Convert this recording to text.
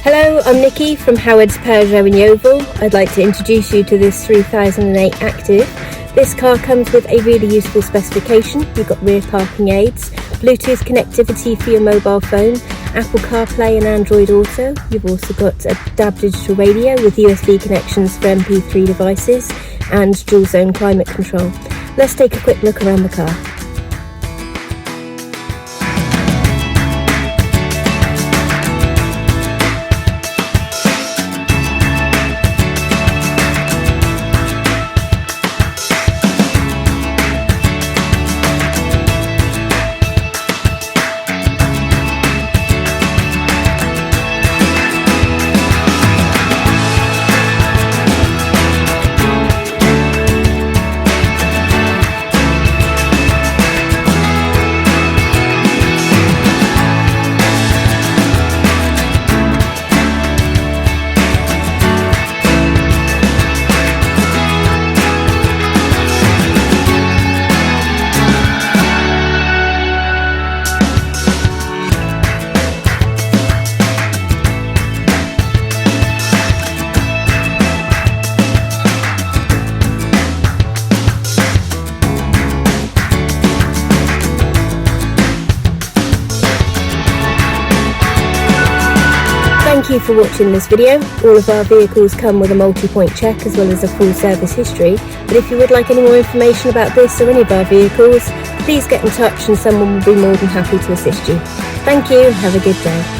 Hello, I'm Nikki from Howard's Peugeot in Yeovil. I'd like to introduce you to this 3008 Active. This car comes with a really useful specification. You've got rear parking aids, Bluetooth connectivity for your mobile phone, Apple CarPlay and Android Auto. You've also got a DAB digital radio with USB connections for MP3 devices and dual zone climate control. Let's take a quick look around the car. Thank you for watching this video. All of our vehicles come with a multi-point check as well as a full service history. But if you would like any more information about this or any of our vehicles, please get in touch and someone will be more than happy to assist you. Thank you, have a good day.